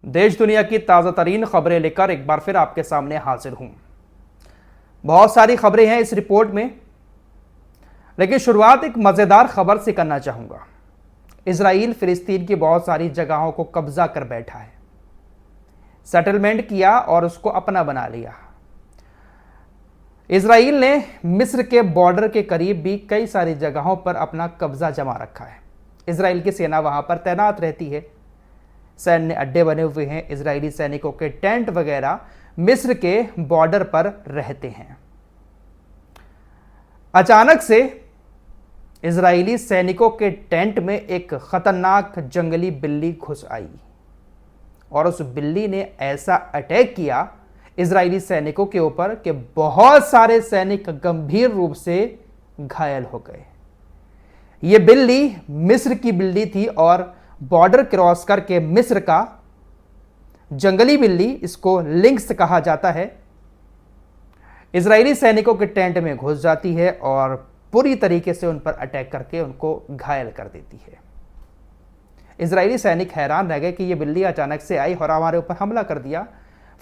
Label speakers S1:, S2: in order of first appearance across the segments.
S1: देश दुनिया की ताज़ा तरीन खबरें लेकर एक बार फिर आपके सामने हाजिर हूं। बहुत सारी खबरें हैं इस रिपोर्ट में, लेकिन शुरुआत एक मज़ेदार खबर से करना चाहूंगा। इजराइल फिलिस्तीन की बहुत सारी जगहों को कब्जा कर बैठा है, सेटलमेंट किया और उसको अपना बना लिया। इजराइल ने मिस्र के बॉर्डर के करीब भी कई सारी जगहों पर अपना कब्जा जमा रखा है। इजराइल की सेना वहां पर तैनात रहती है, सैन्य अड्डे बने हुए हैं, इजरायली सैनिकों के टेंट वगैरह मिस्र के बॉर्डर पर रहते हैं। अचानक से इजरायली सैनिकों के टेंट में एक खतरनाक जंगली बिल्ली घुस आई और उस बिल्ली ने ऐसा अटैक किया इजरायली सैनिकों के ऊपर कि बहुत सारे सैनिक गंभीर रूप से घायल हो गए। यह बिल्ली मिस्र की बिल्ली थी और बॉर्डर क्रॉस करके मिस्र का जंगली बिल्ली, इसको लिंक्स कहा जाता है, इजरायली सैनिकों के टेंट में घुस जाती है और पूरी तरीके से उन पर अटैक करके उनको घायल कर देती है। इजरायली सैनिक हैरान रह गए कि यह बिल्ली अचानक से आई और हमारे ऊपर हमला कर दिया।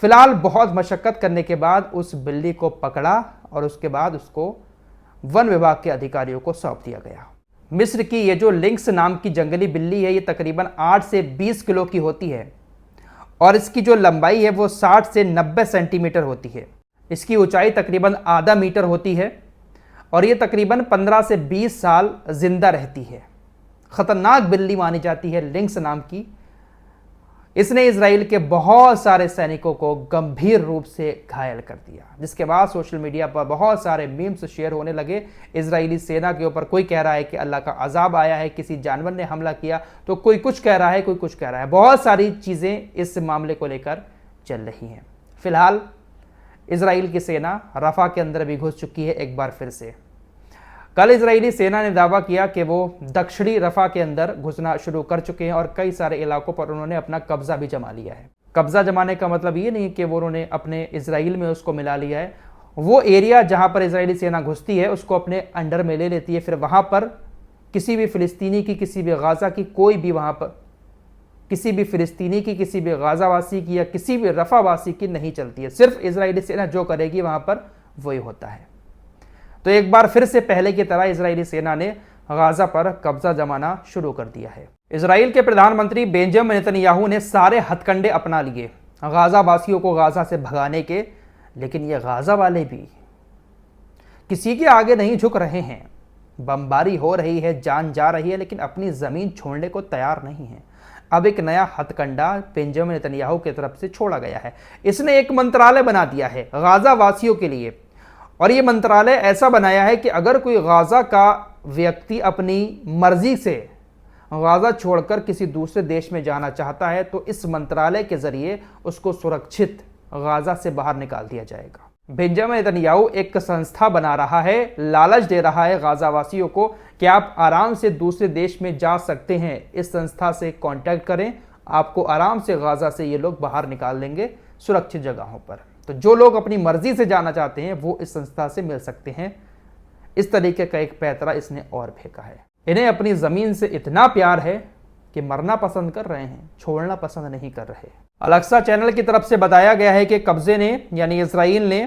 S1: फिलहाल बहुत मशक्कत करने के बाद उस बिल्ली को पकड़ा और उसके बाद उसको वन विभाग के अधिकारियों को सौंप दिया गया। मिस्र की ये जो लिंक्स नाम की जंगली बिल्ली है, ये तकरीबन 8 से 20 किलो की होती है और इसकी जो लंबाई है वो 60 से 90 सेंटीमीटर होती है। इसकी ऊंचाई तकरीबन आधा मीटर होती है और ये तकरीबन 15 से 20 साल जिंदा रहती है। खतरनाक बिल्ली मानी जाती है लिंक्स नाम की। इसने इजराइल के बहुत सारे सैनिकों को गंभीर रूप से घायल कर दिया, जिसके बाद सोशल मीडिया पर बहुत सारे मीम्स शेयर होने लगे। इजरायली सेना के ऊपर कोई कह रहा है कि अल्लाह का अजाब आया है, किसी जानवर ने हमला किया, तो कोई कुछ कह रहा है, कोई कुछ कह रहा है। बहुत सारी चीज़ें इस मामले को लेकर चल रही हैं। फिलहाल इजराइल की सेना रफा के अंदर भी घुस चुकी है एक बार फिर से। कल इजरायली सेना ने दावा किया कि वो दक्षिणी रफा के अंदर घुसना शुरू कर चुके हैं और कई सारे इलाकों पर उन्होंने अपना कब्जा भी जमा लिया है। कब्जा जमाने का मतलब ये नहीं कि वो उन्होंने अपने इजराइल में उसको मिला लिया है। वो एरिया जहां पर इजरायली सेना घुसती है उसको अपने अंडर में ले लेती है। फिर वहां पर किसी भी फिलिस्तीनी की, किसी भी गाजा की, कोई भी वहां पर किसी भी फिलिस्तीनी की, किसी भी गाजावासी की या किसी भी रफावासी की नहीं चलती है। सिर्फ इजरायली सेना जो करेगी वहां पर वही होता है। तो एक बार फिर से पहले की तरह इजरायली सेना ने गाजा पर कब्जा जमाना शुरू कर दिया है। इजराइल के प्रधानमंत्री बेंजामिन नेतन्याहू ने सारे हथकंडे अपना लिए गाजा वासियों को गाजा से भगाने के, लेकिन ये गाजा वाले भी किसी के आगे नहीं झुक रहे हैं। बमबारी हो रही है, जान जा रही है, लेकिन अपनी जमीन छोड़ने को तैयार नहीं है। अब एक नया हथकंडा बेंजामिन नेतन्याहू की तरफ से छोड़ा गया है। इसने एक मंत्रालय बना दिया है गाजा वासियों के लिए, और ये मंत्रालय ऐसा बनाया है कि अगर कोई गाजा का व्यक्ति अपनी मर्जी से गाजा छोड़कर किसी दूसरे देश में जाना चाहता है तो इस मंत्रालय के जरिए उसको सुरक्षित गाजा से बाहर निकाल दिया जाएगा। बेंजामिन नेतन्याहू एक संस्था बना रहा है, लालच दे रहा है गाजा वासियों को कि आप आराम से दूसरे देश में जा सकते हैं, इस संस्था से कांटेक्ट करें, आपको आराम से गाजा से ये लोग बाहर निकाल देंगे सुरक्षित जगहों पर। तो जो लोग अपनी मर्जी से जाना चाहते हैं वो इस संस्था से मिल सकते हैं। इस तरीके का एक पैतरा इसने और फेंका है। इन्हें अपनी जमीन से इतना प्यार है कि मरना पसंद कर रहे हैं, छोड़ना पसंद नहीं कर रहे। अलक्सा चैनल की तरफ से बताया गया है कि कब्जे ने यानी इजराइल ने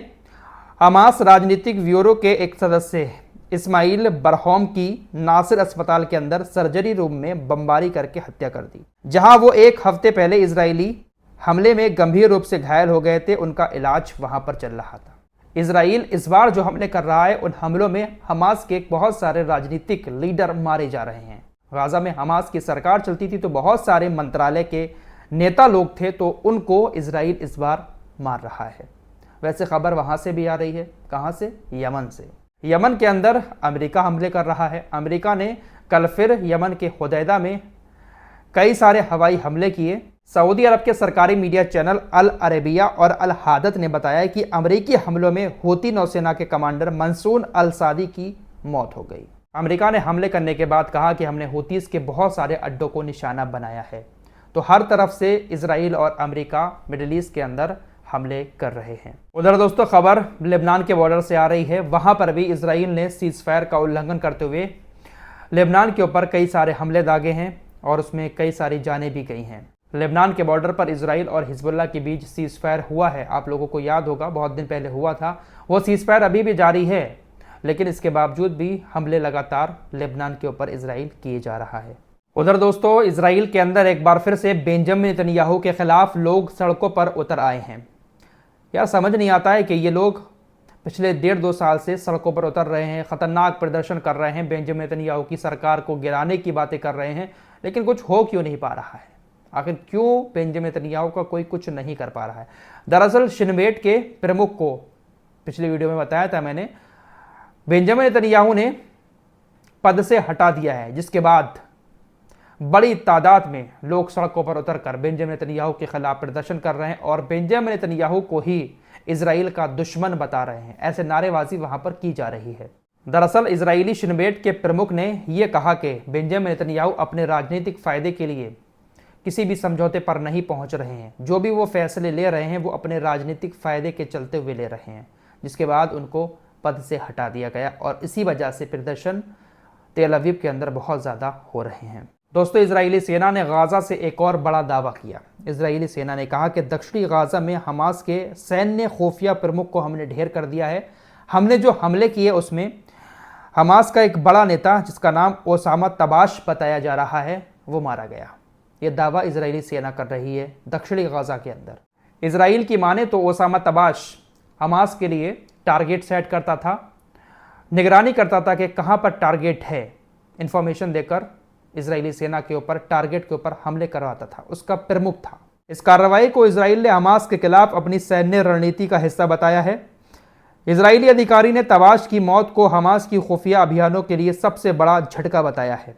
S1: हमास राजनीतिक ब्यूरो के एक सदस्य इस्माइल बरहौम की नासिर अस्पताल के अंदर सर्जरी रूम में बमबारी करके हत्या कर दी, जहां वो एक हफ्ते पहले इजरायली हमले में गंभीर रूप से घायल हो गए थे। उनका इलाज वहां पर चल रहा था। इजराइल इस बार जो हमले कर रहा है, उन हमलों में हमास के बहुत सारे राजनीतिक लीडर मारे जा रहे हैं। गाजा में हमास की सरकार चलती थी तो बहुत सारे मंत्रालय के नेता लोग थे, तो उनको इजराइल इस बार मार रहा है। वैसे खबर वहां से भी आ रही है, कहां से? यमन से। यमन के अंदर अमेरिका हमले कर रहा है। अमेरिका ने कल फिर यमन के हुदैदा में कई सारे हवाई हमले किए। सऊदी अरब के सरकारी मीडिया चैनल अल अरेबिया और अल हादत ने बताया कि अमेरिकी हमलों में हूती नौसेना के कमांडर मंसूर अल सादी की मौत हो गई। अमेरिका ने हमले करने के बाद कहा कि हमने हूतीस के बहुत सारे अड्डों को निशाना बनाया है। तो हर तरफ से इजराइल और अमेरिका मिडिल ईस्ट के अंदर हमले कर रहे हैं। उधर दोस्तों खबर लेबनान के बॉर्डर से आ रही है। वहां पर भी इजराइल ने सीजफायर का उल्लंघन करते हुए लेबनान के ऊपर कई सारे हमले दागे हैं और उसमें कई सारी जानें भी गई हैं। लेबनान के बॉर्डर पर इजराइल और हिजबुल्लाह के बीच सीज फायर हुआ है, आप लोगों को याद होगा बहुत दिन पहले हुआ था। वो सीज फायर अभी भी जारी है, लेकिन इसके बावजूद भी हमले लगातार लेबनान के ऊपर इजराइल किए जा रहा है। उधर दोस्तों, इजराइल के अंदर एक बार फिर से बेंजामिन नेतन्याहू के खिलाफ लोग सड़कों पर उतर आए हैं। यार समझ नहीं आता है कि ये लोग पिछले 1.5-2 साल से सड़कों पर उतर रहे हैं, खतरनाक प्रदर्शन कर रहे हैं, बेंजामिन नेतन्याहू की सरकार को गिराने की बातें कर रहे हैं, लेकिन कुछ हो क्यों नहीं पा रहा है? आखिर क्यों बेंजामिन नेतन्याहू का कोई कुछ नहीं कर पा रहा है? दरअसल शिन बेट के प्रमुख को पिछले वीडियो में बताया था मैंने, बेंजामिन नेतन्याहू ने पद से हटा दिया है, जिसके बाद बड़ी तादाद में लोग सड़कों पर उतरकर बेंजामिन नेतन्याहू के खिलाफ प्रदर्शन कर रहे हैं और बेंजामिन नेतन्याहू को ही इजराइल का दुश्मन बता रहे हैं। ऐसे नारेबाजी वहां पर की जा रही है। दरअसल इजरायली शिन बेट के प्रमुख ने यह कहा कि बेंजामिन नेतन्याहू अपने राजनीतिक फायदे के लिए किसी भी समझौते पर नहीं पहुंच रहे हैं। जो भी वो फैसले ले रहे हैं वो अपने राजनीतिक फायदे के चलते हुए ले रहे हैं, जिसके बाद उनको पद से हटा दिया गया और इसी वजह से प्रदर्शन तेल अवीव के अंदर बहुत ज़्यादा हो रहे हैं। दोस्तों, इजरायली सेना ने गाज़ा से एक और बड़ा दावा किया। इजरायली सेना ने कहा कि दक्षिणी गाज़ा में हमास के सैन्य खुफिया प्रमुख को हमने ढेर कर दिया है। हमने जो हमले किए उसमें हमास का एक बड़ा नेता, जिसका नाम ओसामा तबाश बताया जा रहा है, वो मारा गया। ये दावा इजरायली सेना कर रही है दक्षिणी गाज़ा के अंदर। इजराइल की माने तो ओसामा तबाश हमास के लिए टारगेट सेट करता था, निगरानी करता था कि कहाँ पर टारगेट है, इंफॉर्मेशन देकर इजरायली सेना के ऊपर, टारगेट के ऊपर हमले करवाता था, उसका प्रमुख था। इस कार्रवाई को इजराइल ने हमास के खिलाफ अपनी सैन्य रणनीति का हिस्सा बताया है। इजरायली अधिकारी ने तबाश की मौत को हमास की खुफिया अभियानों के लिए सबसे बड़ा झटका बताया है।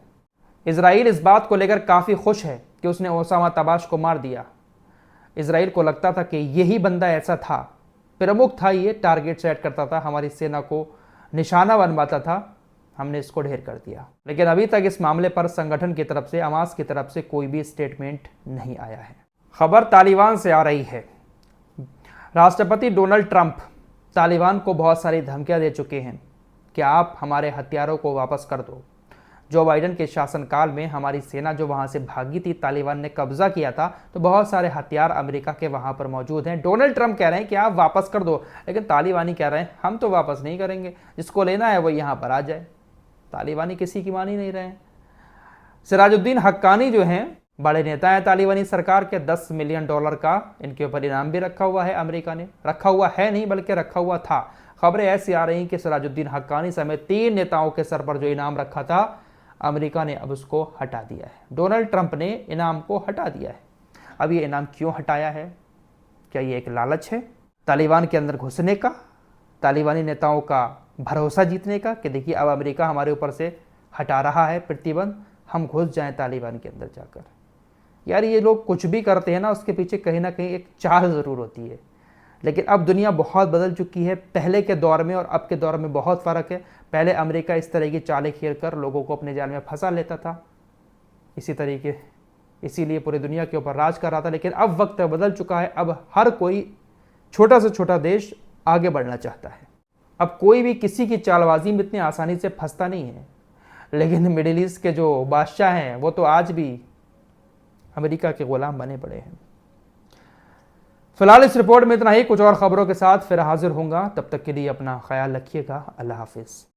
S1: इजराइल इस बात को लेकर काफ़ी खुश है कि उसने ओसामा तबाश को मार दिया। इजराइल को लगता था कि यही बंदा ऐसा था, प्रमुख था, ये टारगेट सेट करता था, हमारी सेना को निशाना बनवाता था, हमने इसको ढेर कर दिया। लेकिन अभी तक इस मामले पर संगठन की तरफ से, हमास की तरफ से कोई भी स्टेटमेंट नहीं आया है। खबर तालिबान से आ रही है। राष्ट्रपति डोनाल्ड ट्रंप तालिबान को बहुत सारी धमकियां दे चुके हैं कि आप हमारे हथियारों को वापस कर दो। जो बाइडन के शासनकाल में हमारी सेना जो वहाँ से भागी थी, तालिबान ने कब्जा किया था, तो बहुत सारे हथियार अमेरिका के वहाँ पर मौजूद हैं। डोनाल्ड ट्रंप कह रहे हैं कि आप वापस कर दो, लेकिन तालिबानी कह रहे हैं हम तो वापस नहीं करेंगे, जिसको लेना है वो यहाँ पर आ जाए। तालिबानी किसी की मान ही नहीं रहे हैं। सिराजुद्दीन हक्कानी जो हैं, बड़े नेता हैं तालिबानी सरकार के, $10 मिलियन का इनके ऊपर इनाम भी रखा हुआ है अमेरिका ने। रखा हुआ है नहीं, बल्कि रखा हुआ था। खबरें ऐसी आ रही कि सिराजुद्दीन हक्कानी समेत 3 नेताओं के सर पर जो इनाम रखा था, अमेरिका ने अब उसको हटा दिया है। डोनाल्ड ट्रंप ने इनाम को हटा दिया है। अब ये इनाम क्यों हटाया है? क्या ये एक लालच है तालिबान के अंदर घुसने का, तालिबानी नेताओं का भरोसा जीतने का, कि देखिए अब अमेरिका हमारे ऊपर से हटा रहा है प्रतिबंध, हम घुस जाएं तालिबान के अंदर जाकर। यार ये लोग कुछ भी करते हैं ना, उसके पीछे कहीं ना कहीं एक चाल ज़रूर होती है। लेकिन अब दुनिया बहुत बदल चुकी है। पहले के दौर में और अब के दौर में बहुत फ़र्क है। पहले अमेरिका इस तरह की चालें खेल कर लोगों को अपने जाल में फंसा लेता था, इसीलिए पूरी दुनिया के ऊपर राज कर रहा था। लेकिन अब वक्त बदल चुका है। अब हर कोई, छोटा से छोटा देश, आगे बढ़ना चाहता है। अब कोई भी किसी की चालबाजी में इतनी आसानी से फंसता नहीं है। लेकिन मिडिल ईस्ट के जो बादशाह हैं वो तो आज भी अमेरिका के गुलाम बने पड़े हैं। फिलहाल इस रिपोर्ट में इतना ही। कुछ और खबरों के साथ फिर हाजिर होऊंगा। तब तक के लिए अपना ख्याल रखिएगा। अल्लाह हाफिज़।